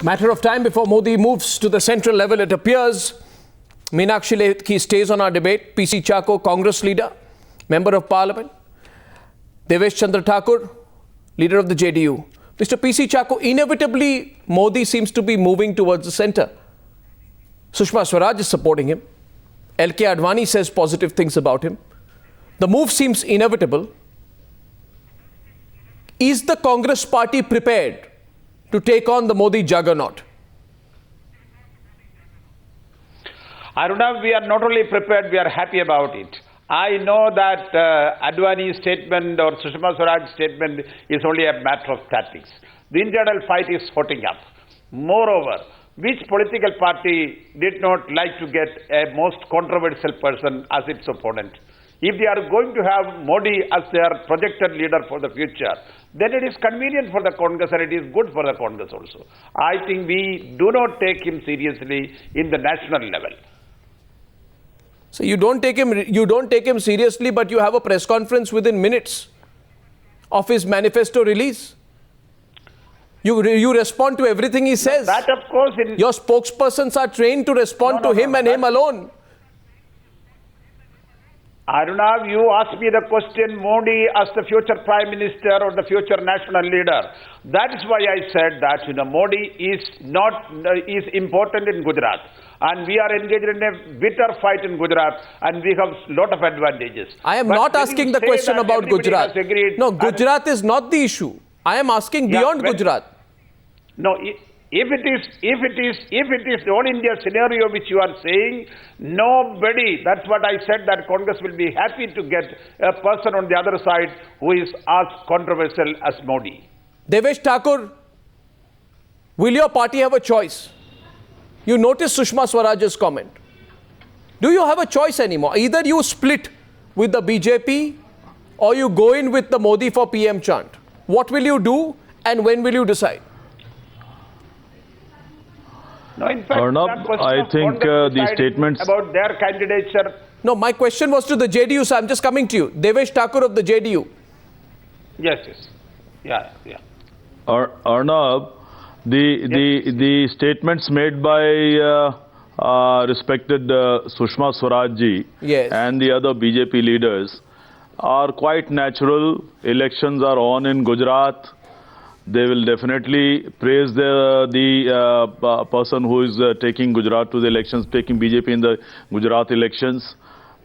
Matter of time before Modi moves to the central level, it appears. Meenakshi Lekhi stays on our debate. P C Chacko, Congress leader, member of parliament. Devesh Chandra Thakur, leader of the JDU. Mr. P C Chacko, inevitably Modi seems to be moving towards the centre. Sushma Swaraj is supporting him. LK Advani says positive things about him. The move seems inevitable. Is the Congress party prepared to take on the Modi juggernaut? Arnab, we are not only prepared, we are happy about it. I know that Advani's statement or Sushma Swaraj's statement is only a matter of tactics. The internal fight is hotting up. Moreover, which political party did not like to get a most controversial person as its opponent? If they are going to have Modi as their projected leader for the future, then it is convenient for the Congress and it is good for the Congress also. I think we do not take him seriously in the national level. So you don't take him seriously, but you have a press conference within minutes of his manifesto release. You respond to everything he says. That of course. Your spokespersons are trained to respond to him and him alone. Arnab, you asked me the question, Modi as the future Prime Minister or the future national leader. That is why I said that Modi is important in Gujarat. And we are engaged in a bitter fight in Gujarat and we have a lot of advantages. I am not asking the question about Gujarat. No, Gujarat is not the issue. I am asking beyond Gujarat. No, if it is the all India scenario which you are saying, nobody, that's what I said, that Congress will be happy to get a person on the other side who is as controversial as Modi. Devesh Thakur, will your party have a choice? You notice Sushma Swaraj's comment. Do you have a choice anymore? Either you split with the BJP or you go in with the Modi for PM chant. What will you do and when will you decide? No, in fact, Arnab, I think the statements about their candidature. No, my question was to the JDU, so I'm just coming to you. Devesh Thakur of the JDU. Yes. Yeah. Arnab, the statements made by respected Sushma Swaraj ji and the other BJP leaders are quite natural. Elections are on in Gujarat. They will definitely praise the person who is taking Gujarat to the elections, taking BJP in the Gujarat elections.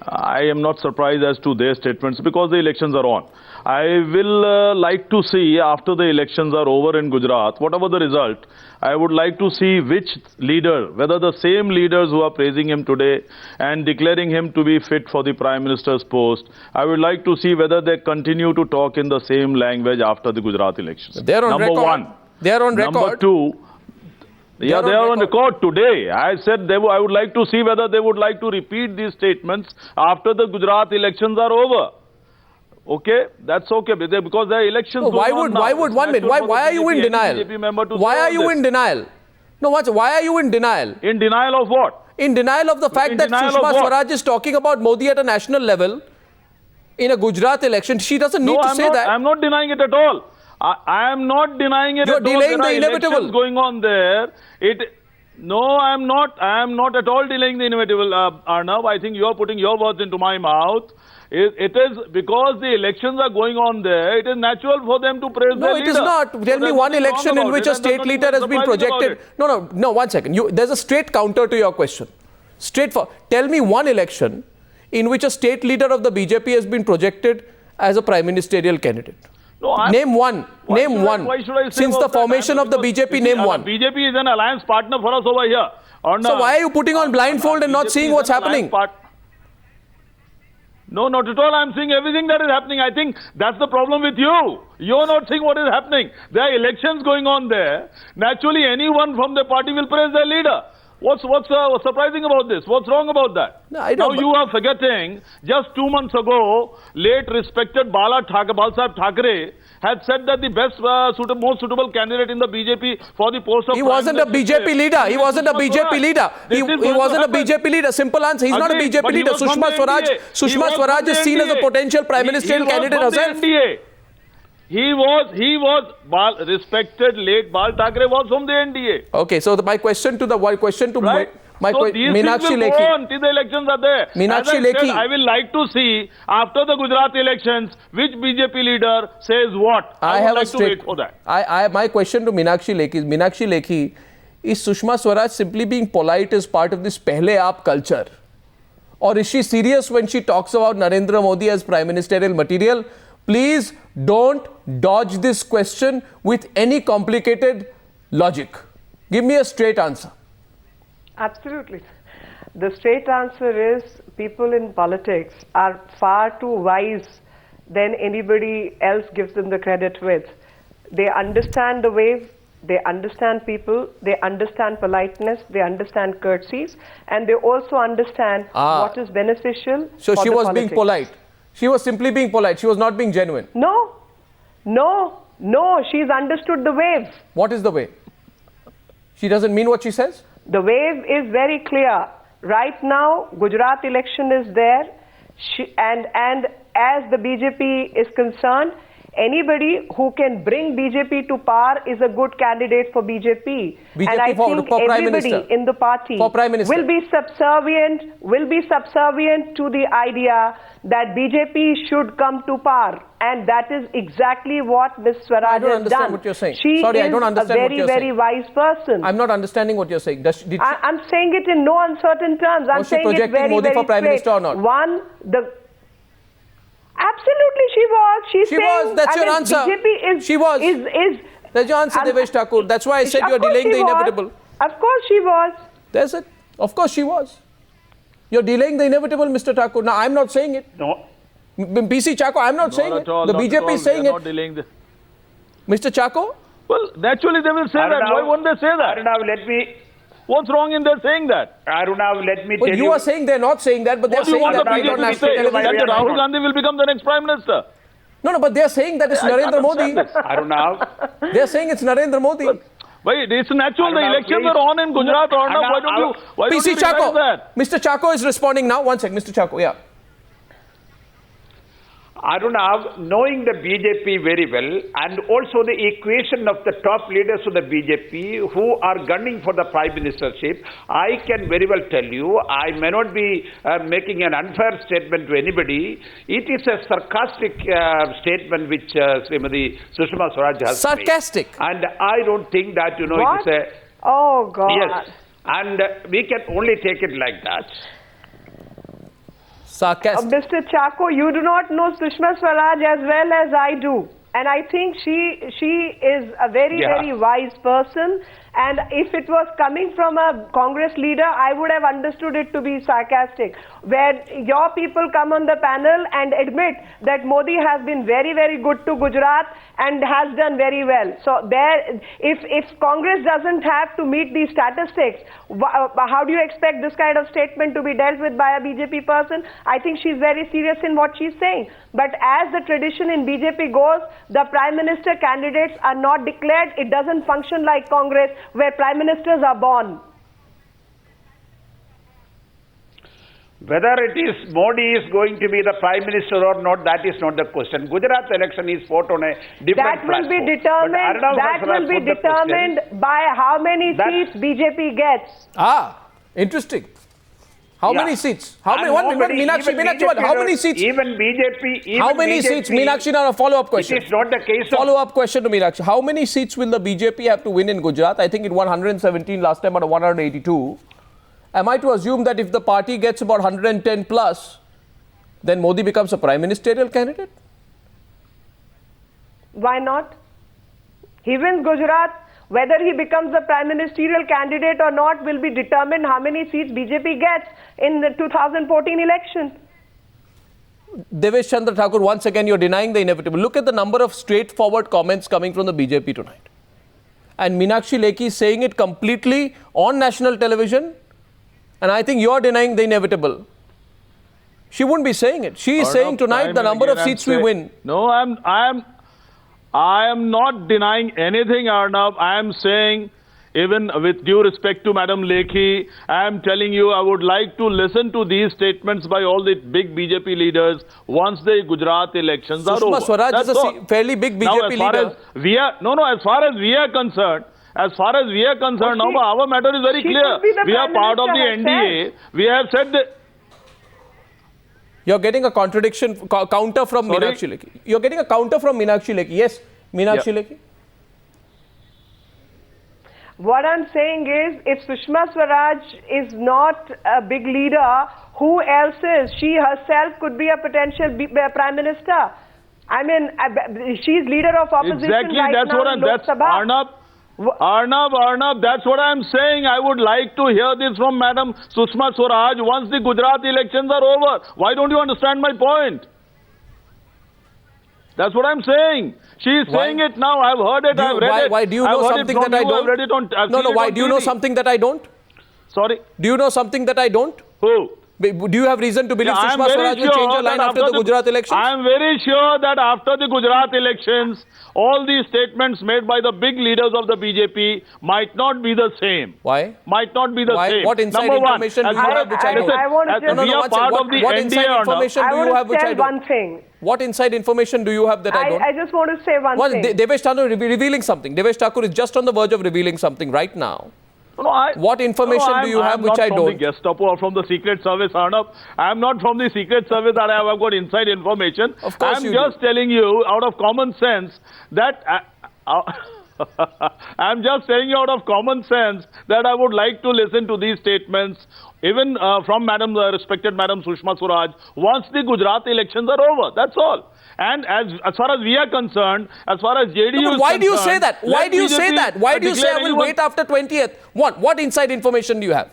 I am not surprised as to their statements because the elections are on. I will like to see after the elections are over in Gujarat, whatever the result, I would like to see which leader, whether the same leaders who are praising him today and declaring him to be fit for the Prime Minister's post, I would like to see whether they continue to talk in the same language after the Gujarat elections. They are on record. Number one. They are on record. Number two. Yeah, they are on record today. I said I would like to see whether they would like to repeat these statements after the Gujarat elections are over. Okay, that's okay because the elections. No, why are you in denial? Why are you in denial? No, why are you in denial? In denial of what? In denial of the fact that Sushma Swaraj is talking about Modi at a national level in a Gujarat election. She doesn't need to say that. I'm not denying it at all. I am not denying it. You're delaying the inevitable. Going on there. No, I am not. I am not at all delaying the inevitable, Arnab. I think you are putting your words into my mouth. It is because the elections are going on there. It is natural for them to praise their leader. No, it is not. Tell me one election in which a state leader has been projected. No, 1 second. There's a straight counter to your question. Tell me one election in which a state leader of the BJP has been projected as a prime ministerial candidate. No, name one. Name one. Why should I say Since the formation of the BJP, name one. BJP is an alliance partner for us over here. So why are you putting on blindfold and not seeing what's happening? No, not at all. I'm seeing everything that is happening. I think that's the problem with you. You're not seeing what is happening. There are elections going on there. Naturally, anyone from the party will praise their leader. What's surprising about this? What's wrong about that? No, I don't. Now you are forgetting, just 2 months ago, late respected Balsaheb Thackeray had said that the best, most suitable candidate in the BJP for the post of... He wasn't a BJP leader. He wasn't a BJP leader. He wasn't a BJP leader. Simple answer. He's not a BJP leader. Sushma Swaraj is seen as a potential prime ministerial candidate herself. He was respected late Bal Thackeray was from the NDA. Okay, so my question to Right? These Meenakshi things will Lekhi. go on till the elections are there. Meenakshi As I Lekhi. said, I will like to see after the Gujarat elections which BJP leader says what. I would like to wait for that. My question to Meenakshi Lekhi is, Meenakshi Lekhi, is Sushma Swaraj simply being polite as part of this pehle aap culture? Or is she serious when she talks about Narendra Modi as prime ministerial material? Please don't dodge this question with any complicated logic. Give me a straight answer. Absolutely. The straight answer is people in politics are far too wise than anybody else gives them the credit with. They understand the wave, they understand people, they understand politeness, they understand courtesies, and they also understand what is beneficial So for she the was politics. being polite. She was simply being polite. She was not being genuine. No, she's understood the wave. What is the way? She doesn't mean what she says? The wave is very clear. Right now, Gujarat election is there, and as the BJP is concerned, anybody who can bring BJP to power is a good candidate for BJP. And I think everybody in the party will be subservient to the idea that BJP should come to power. And that is exactly what Ms. Swaraj has done. I don't understand what you're saying. She Sorry, is I don't understand what you're saying. a very wise person. I'm not understanding what you're saying. I'm saying it in no uncertain terms. I'm saying it very, Modi very for Prime straight. Minister or not? Absolutely, she was. She was. That's your answer. BJP is. She was. That's your answer, Devesh Thakur. That's why I said you're delaying the inevitable. Of course she was. There's it. Of course she was. You're delaying the inevitable, Mr. Thakur. Now, I'm not saying it. No. P C Chacko, I'm not saying it. The BJP is saying it. Not delaying the... Mr. Chacko? Well, naturally they will say that. Why won't they say that? Arnab, let me... What's wrong in their saying that? Arnab, let me tell you... You are saying they're not saying that, but they're saying that right on national television. That Rahul Gandhi will become the next Prime Minister. No, but they're saying that it's Narendra Modi. Arnab. They're saying it's Narendra Modi. Wait, it's natural. The elections are on in Gujarat. Arnab, why don't you Chacko, that? Mr. Chacko is responding now. One sec, Mr. Chacko, yeah. Arnab, knowing the BJP very well and also the equation of the top leaders of the BJP who are gunning for the Prime Ministership, I can very well tell you, I may not be making an unfair statement to anybody. It is a sarcastic statement which Srimati Sushma Swaraj has Sarcastic? made. And I don't think that, What? it is a... Oh, God. Yes. And we can only take it like that. Sarcastic. Mr. Chacko, you do not know Sushma Swaraj as well as I do. And I think she is a very, very wise person. And if it was coming from a Congress leader, I would have understood it to be sarcastic. Where your people come on the panel and admit that Modi has been very, very good to Gujarat and has done very well. So if Congress doesn't have to meet these statistics, how do you expect this kind of statement to be dealt with by a BJP person? I think she's very serious in what she's saying. But as the tradition in BJP goes, the Prime Minister candidates are not declared. It doesn't function like Congress, where Prime Ministers are born. Whether it is Modi is going to be the Prime Minister or not, that is not the question. Gujarat election is fought on a different platform. That will be determined by how many seats BJP gets. Interesting. How many seats? How many? Meenakshi, how many seats? Even BJP. How many seats? Meenakshi, now a follow-up question. It is not the case. Follow-up question to Meenakshi. How many seats will the BJP have to win in Gujarat? I think it won 117 last time, out of 182. Am I to assume that if the party gets about 110 plus, then Modi becomes a prime ministerial candidate? Why not? He wins Gujarat. Whether he becomes a prime ministerial candidate or not will be determined how many seats BJP gets in the 2014 election. Devesh Chandra Thakur, once again you're denying the inevitable. Look at the number of straightforward comments coming from the BJP tonight. And Meenakshi Lekhi is saying it completely on national television. And I think you're denying the inevitable. She wouldn't be saying it. She is saying tonight the number of seats we win. No, I am not denying anything, Arnab. I am saying even with due respect to Madam Lekhi, I am telling you, I would like to listen to these statements by all the big BJP leaders once the Gujarat elections are over. Sushma Swaraj is a fairly big BJP leader. As far as we are concerned, now our matter is very clear. We are part of the NDA. We have said that. You're getting a counter from Meenakshi Lekhi. You're getting a counter from Meenakshi Lekhi. Yes, Meenakshi Lekhi. What I'm saying is, if Sushma Swaraj is not a big leader, who else is? She herself could be a potential Prime Minister. I mean, she's leader of opposition right now in Lok Sabha. Arnab, that's what I'm saying. I would like to hear this from Madam Sushma Swaraj once the Gujarat elections are over. Why don't you understand my point? That's what I'm saying. She is saying it now. I've heard it. I've read it. Why do you know something that I don't? I've read it on. Why do you know something that I don't? Sorry? Do you know something that I don't? Who? Do you have reason to believe Sushma Swaraj will change her line after the Gujarat elections? I am very sure that after the Gujarat elections, all these statements made by the big leaders of the BJP might not be the same. Why? Might not be the same. What inside information do you have which I don't? We are part of the NDA. Information do you have which I don't? One thing. What inside information do you have that I don't? I just want to say one thing. Devesh Chandra is revealing something. Devesh Thakur is just on the verge of revealing something right now. What information do you have which I don't? I'm not from the Gestapo or from the Secret Service, Arnab. I'm not from the Secret Service that I have got inside information. Of course I'm just telling you out of common sense that... I'm just telling you out of common sense that I would like to listen to these statements, even from respected Madam Sushma Swaraj, once the Gujarat elections are over. That's all. And as far as we are concerned, as far as JDU is concerned... Why do you say that? Why do you say that? Why do you say I will wait after 20th? What inside information do you have?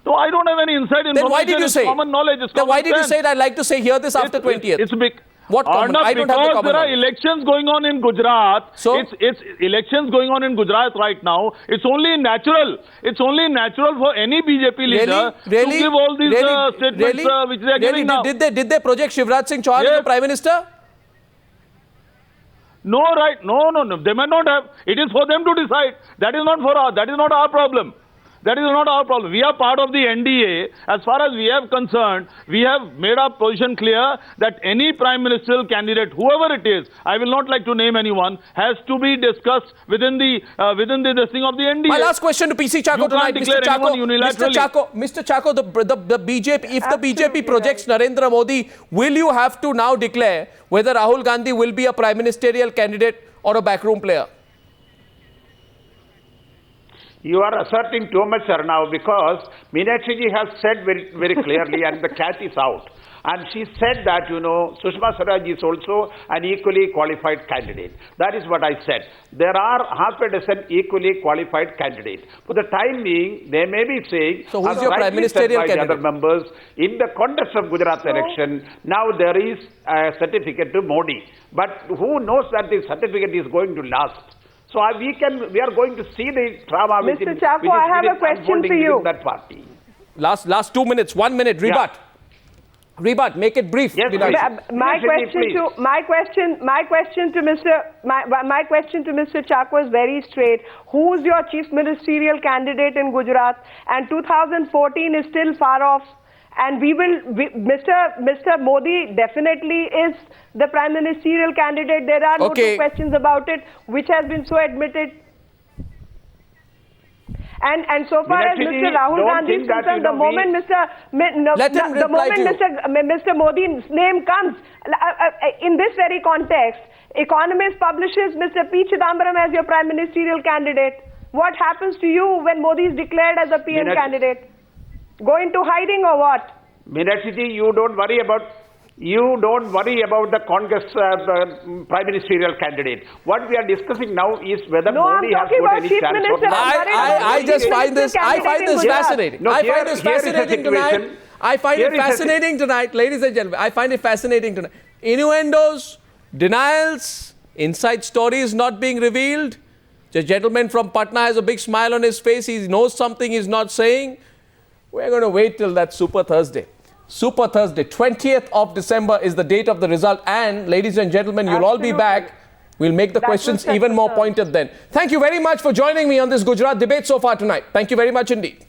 No, I don't have any inside information. Then why did you say? Common knowledge. Then why did you say I'd like to say hear this after 20th? It's big. What common? I don't have the common there are elections going on in Gujarat. So? It's elections going on in Gujarat right now. It's only natural. It's only natural for any BJP leader to give all these statements which they are giving now. Did they project Shivraj Singh Chauhan as the Prime Minister? No, right. No. They may not have. It is for them to decide. That is not our problem. That is not our problem. We are part of the NDA. As far as we are concerned, we have made our position clear that any prime ministerial candidate, whoever it is, I will not like to name anyone, has to be discussed within the listing of the NDA. My last question to P C Chacko tonight, Mr. Chacko, the BJP, if the BJP projects Narendra Modi, will you have to now declare whether Rahul Gandhi will be a prime ministerial candidate or a backroom player? You are asserting too much, Arnab, because Meenakshi has said very, very clearly and the cat is out. And she said that, Sushma Swaraj is also an equally qualified candidate. That is what I said. There are half a dozen equally qualified candidates. For the time being, they may be saying, so who's your prime ministerial candidate? The other members, in the context of Gujarat election, now there is a certificate to Modi. But who knows that the certificate is going to last? So we are going to see the drama Mr. Chacko, I have a question for you. That party. Last 2 minutes, 1 minute, rebut. Yeah. Rebut, make it brief. Yes, my question to Mr. Chacko is very straight. Who's your chief ministerial candidate in Gujarat? And 2014 is still far off. And Mr. Modi definitely is the prime ministerial candidate. There are no two questions about it, which has been so admitted. And so far as Mr. Rahul Gandhi is concerned, the moment Mr. Modi's name comes, in this very context, Economist publishes Mr. P. Chidambaram as your prime ministerial candidate. What happens to you when Modi is declared as a PM candidate? Go into hiding or what? Meenakshi, you don't worry about the Congress prime ministerial candidate. What we are discussing now is whether Modi has got any chance or not. I just find this fascinating. I find this fascinating tonight. I find it fascinating tonight, ladies and gentlemen. I find it fascinating tonight. Innuendos, denials, inside stories not being revealed. The gentleman from Patna has a big smile on his face. He knows something he's not saying. We're going to wait till that Super Thursday. Super Thursday, 20th of December is the date of the result. And ladies and gentlemen, you'll all be back We'll make the questions even more pointed then. Thank you very much for joining me on this Gujarat debate so far tonight. Thank you very much indeed.